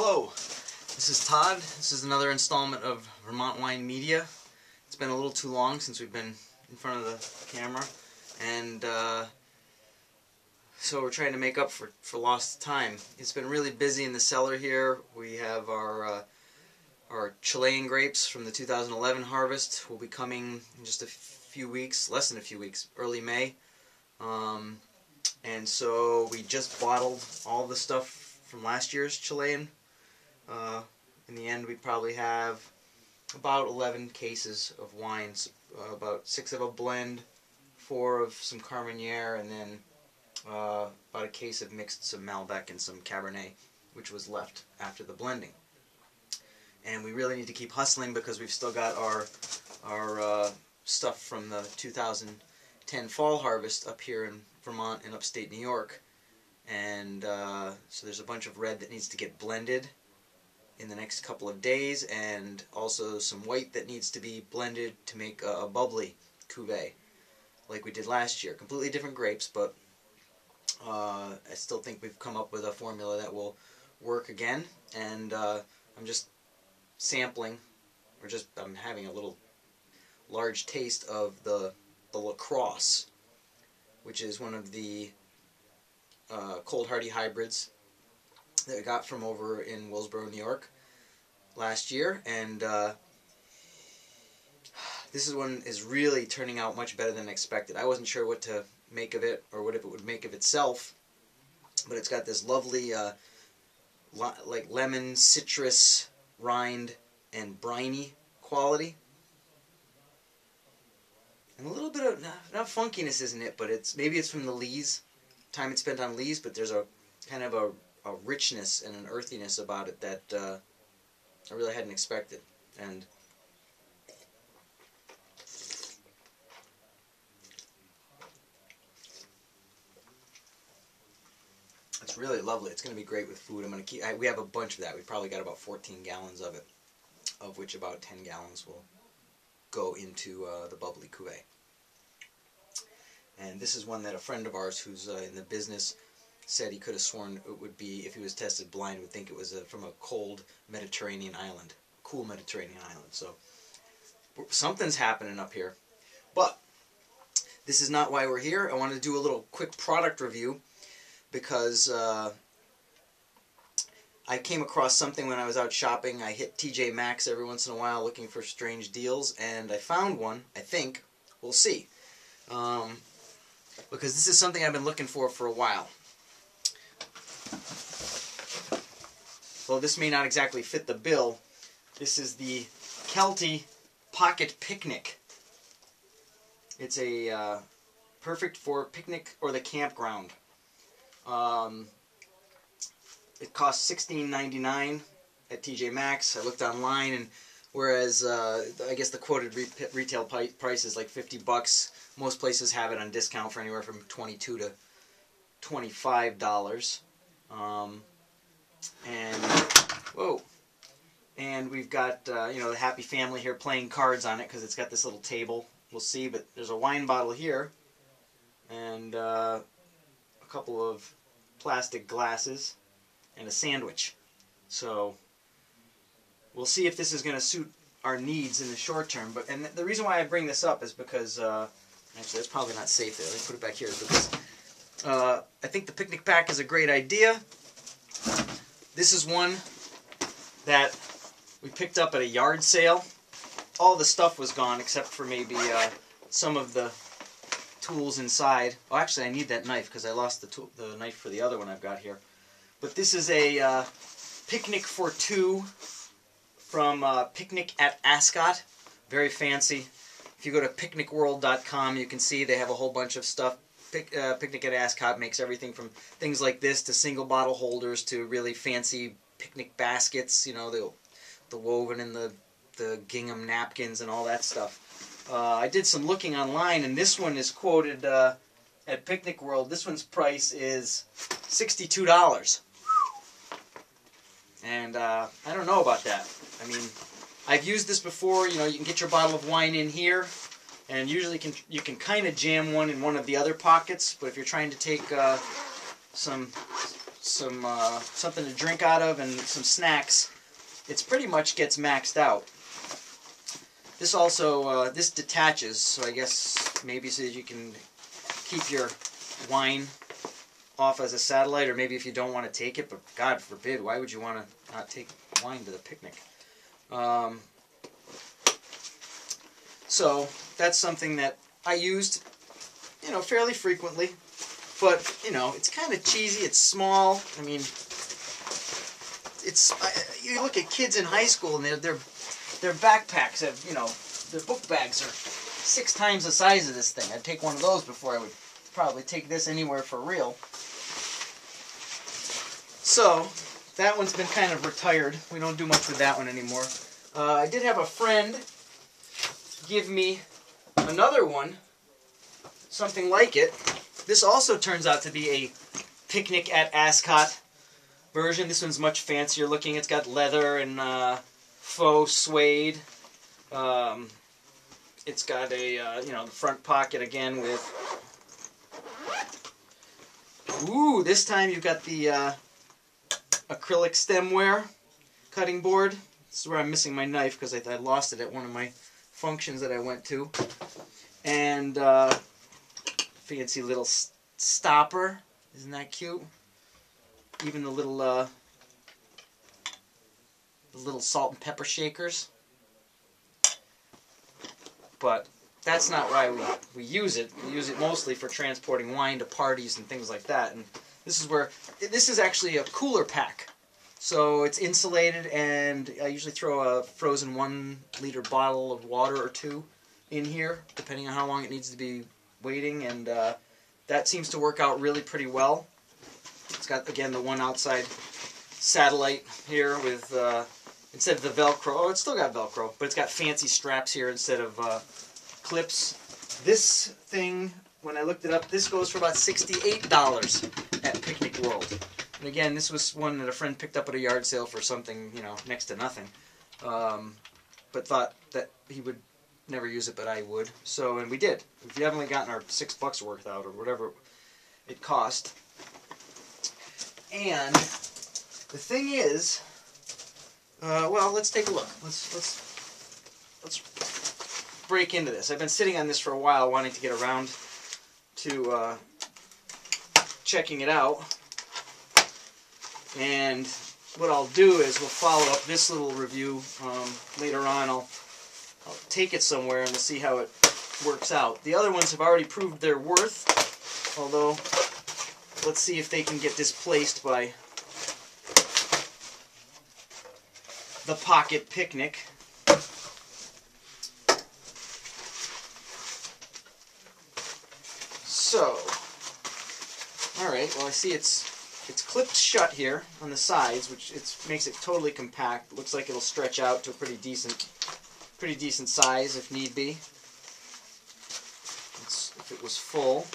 Hello, this is Todd. This is another installment of Vermont Wine Media. It's been a little too long since we've been in front of the camera, and so we're trying to make up for lost time. It's been really busy in the cellar here. We have our Chilean grapes from the 2011 harvest will be coming in just a few weeks, less than a few weeks, early May. And so we just bottled all the stuff from last year's Chilean. In the end, we probably have about 11 cases of wines, about 6 of a blend, 4 of some Carmenere, and then about a case of mixed some Malbec and some Cabernet, which was left after the blending. And we really need to keep hustling because we've still got our stuff from the 2010 fall harvest up here in Vermont and upstate New York. And so there's a bunch of red that needs to get blended in the next couple of days, and also some white that needs to be blended to make a bubbly cuvee like we did last year. Completely different grapes, but I still think we've come up with a formula that will work again. And I'm just sampling, or I'm having a little large taste of the Lacrosse, which is one of the cold hardy hybrids that we got from over in Willsboro, New York last year. And this one is really turning out much better than expected. I wasn't sure what to make of it, or what it would make of itself, but it's got this lovely like lemon, citrus, rind, and briny quality. And a little bit of, not funkiness isn't it, but maybe it's from the lees, time it's spent on lees, but there's a kind of a richness and an earthiness about it that I really hadn't expected. And it's really lovely. It's going to be great with food. We have a bunch of that. We probably got about 14 gallons of it, of which about 10 gallons will go into the bubbly cuvee. And this is one that a friend of ours who's in the business said he could have sworn it would be, if he was tested blind, would think it was from a cold Mediterranean island, cool Mediterranean island. So something's happening up here. But this is not why we're here. I wanted to do a little quick product review because I came across something when I was out shopping. I hit TJ Maxx every once in a while looking for strange deals, and I found one, I think. We'll see. Because this is something I've been looking for a while. Well, this may not exactly fit the bill. This is the Kelty Pocket Picnic. It's a perfect for picnic or the campground. It costs $16.99 at TJ Maxx. I looked online, and whereas I guess the quoted retail price is like $50, most places have it on discount for anywhere from $22 to $25. And we've got the happy family here playing cards on it because it's got this little table. We'll see, but there's a wine bottle here, and a couple of plastic glasses, and a sandwich. So we'll see if this is going to suit our needs in the short term. And the reason why I bring this up is because actually that's probably not safe there. Let me put it back here, because I think the picnic pack is a great idea. This is one that we picked up at a yard sale. All the stuff was gone except for maybe some of the tools inside. Oh, actually I need that knife because I lost the knife for the other one I've got here. But this is a picnic for two from Picnic at Ascot. Very fancy. If you go to picnicworld.com, you can see they have a whole bunch of stuff. Picnic at Ascot makes everything from things like this to single bottle holders to really fancy picnic baskets, you know, the woven and the gingham napkins and all that stuff. I did some looking online, and this one is quoted at Picnic World. This one's price is $62. And I don't know about that. I mean, I've used this before. You know, you can get your bottle of wine in here, and usually you can kind of jam one in one of the other pockets. But if you're trying to take some some something to drink out of and some snacks, it's pretty much gets maxed out. This also, this detaches, so I guess maybe so that you can keep your wine off as a satellite, or maybe if you don't want to take it, but God forbid, why would you want to not take wine to the picnic? So that's something that I used, you know, fairly frequently, but, you know, it's kind of cheesy, it's small. I mean, you look at kids in high school and their backpacks have, you know, their book bags are 6 times the size of this thing. I'd take one of those before I would probably take this anywhere for real. So, that one's been kind of retired. We don't do much with that one anymore. I did have a friend give me another one, something like it. This also turns out to be a Picnic at Ascot version. This one's much fancier looking. It's got leather and faux suede. It's got a, you know, the front pocket again with... Ooh, this time you've got the acrylic stemware cutting board. This is where I'm missing my knife because I lost it at one of my functions that I went to. And fancy little stopper. Isn't that cute? Even the little salt and pepper shakers. But that's not why we use it. We use it mostly for transporting wine to parties and things like that. And this is where, this is actually a cooler pack. So it's insulated, and I usually throw a frozen 1-liter bottle of water or 2 in here, depending on how long it needs to be waiting, and that seems to work out really pretty well. It's got, again, the one outside satellite here with, instead of the Velcro, oh, it's still got Velcro, but it's got fancy straps here instead of clips. This thing, when I looked it up, this goes for about $68 at Picnic World. And again, this was one that a friend picked up at a yard sale for something, you know, next to nothing. But thought that he would never use it, but I would. So, and we did. We haven't gotten our $6 worth out, or whatever it cost. And the thing is, well, let's take a look. Let's break into this. I've been sitting on this for a while, wanting to get around to checking it out. And what I'll do is we'll follow up this little review later on. I'll take it somewhere and we'll see how it works out. The other ones have already proved their worth, although let's see if they can get displaced by the Pocket Picnic. So, alright, well I see it's clipped shut here on the sides, which makes it totally compact. It looks like it'll stretch out to a pretty decent size if need be. If it was full,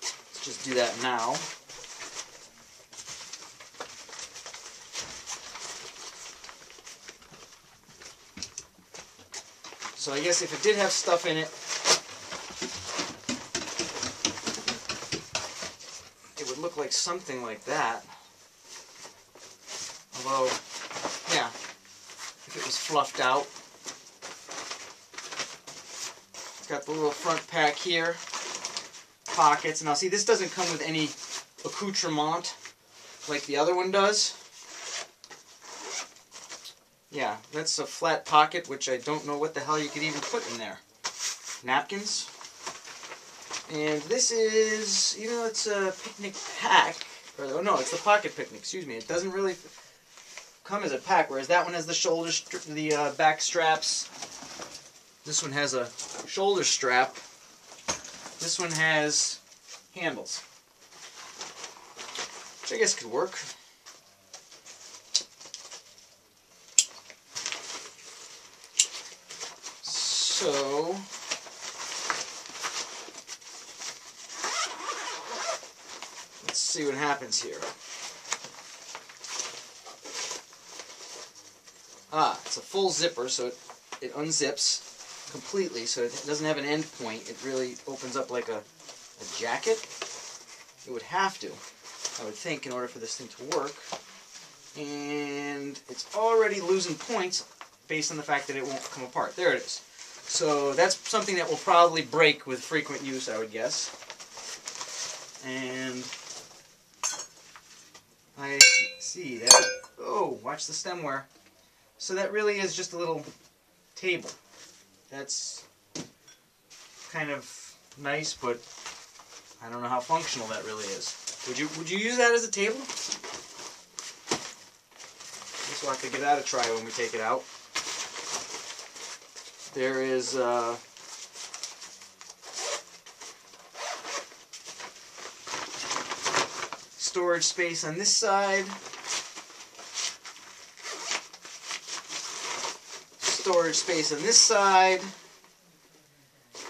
let's just do that now. So I guess if it did have stuff in it, it would look like something like that. Although, yeah, if it was fluffed out. It's got the little front pack here, pockets. Now see, this doesn't come with any accoutrement like the other one does. Yeah, that's a flat pocket, which I don't know what the hell you could even put in there. Napkins. And this is, you know, it's a picnic pack. Or, oh no, it's the Pocket Picnic, excuse me. It doesn't really come as a pack, whereas that one has the back straps. This one has a shoulder strap. This one has handles, which I guess could work. So, let's see what happens here. It's a full zipper, so it unzips completely, so it doesn't have an end point. It really opens up like a jacket. It would have to. I would think, in order for this thing to work. And it's already losing points based on the fact that it won't come apart. There it is. So that's something that will probably break with frequent use, I would guess. And I see that. Oh, watch the stemware. So that really is just a little table. That's kind of nice, but I don't know how functional that really is. Would you use that as a table? Guess we'll have to give that a try when we take it out. There is storage space on this side. Storage space on this side.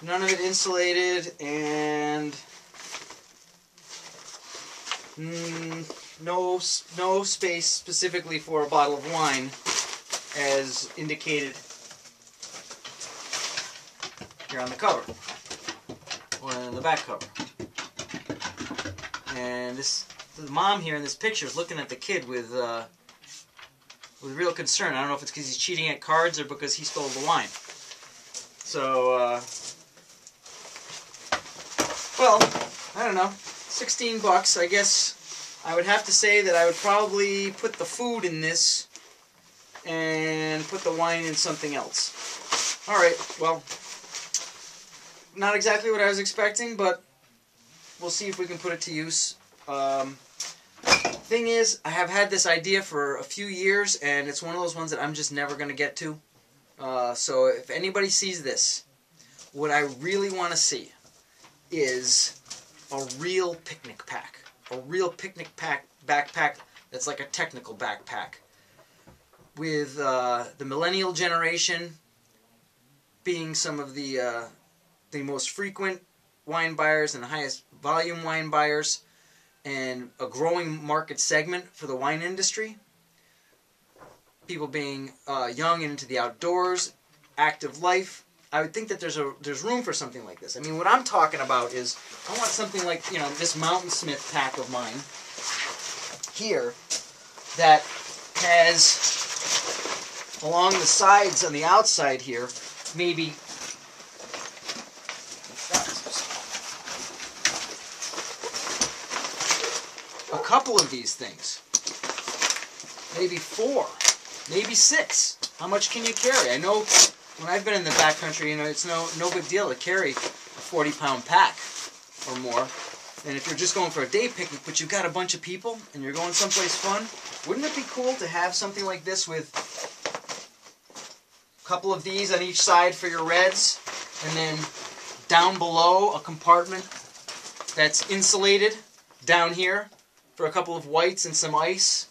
None of it insulated, and no space specifically for a bottle of wine, as indicated here on the cover, or in the back cover. And the mom here in this picture is looking at the kid with real concern. I don't know if it's because he's cheating at cards or because he stole the wine. So, well, I don't know, 16 bucks. I guess I would have to say that I would probably put the food in this and put the wine in something else. Alright, well, not exactly what I was expecting, but we'll see if we can put it to use. Thing is, I have had this idea for a few years, and it's one of those ones that I'm just never going to get to. So if anybody sees this, what I really want to see is a real picnic pack. A real picnic backpack that's like a technical backpack. With the millennial generation being some of the most frequent wine buyers and the highest volume wine buyers, and a growing market segment for the wine industry. People being young and into the outdoors, active life. I would think that there's room for something like this. I mean, what I'm talking about is, I want something like, you know, this Mountain Smith pack of mine here that has along the sides on the outside here maybe a couple of these things, maybe 4, maybe 6. How much can you carry? I know when I've been in the backcountry, you know, it's no big deal to carry a 40-pound pack or more. And if you're just going for a day picnic, but you've got a bunch of people and you're going someplace fun, wouldn't it be cool to have something like this with a couple of these on each side for your reds, and then down below a compartment that's insulated down here for a couple of whites and some ice,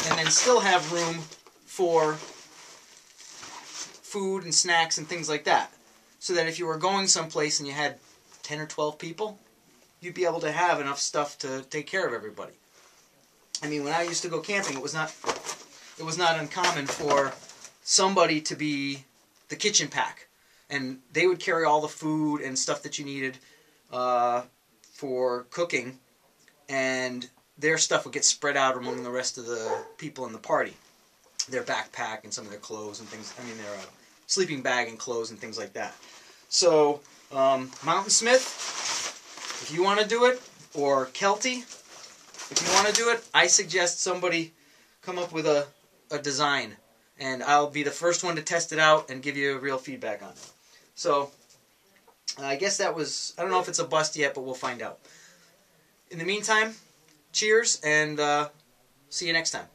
and then still have room for food and snacks and things like that. So that if you were going someplace and you had 10 or 12 people, you'd be able to have enough stuff to take care of everybody. I mean, when I used to go camping, it was not uncommon for somebody to be the kitchen pack, and they would carry all the food and stuff that you needed for cooking, and their stuff would get spread out among the rest of the people in the party. Their backpack and some of their clothes and things. I mean, their sleeping bag and clothes and things like that. So, Mountain Smith, if you want to do it, or Kelty, if you want to do it, I suggest somebody come up with a design, and I'll be the first one to test it out and give you real feedback on it. So, I guess that was, I don't know if it's a bust yet, but we'll find out. In the meantime, cheers, and see you next time.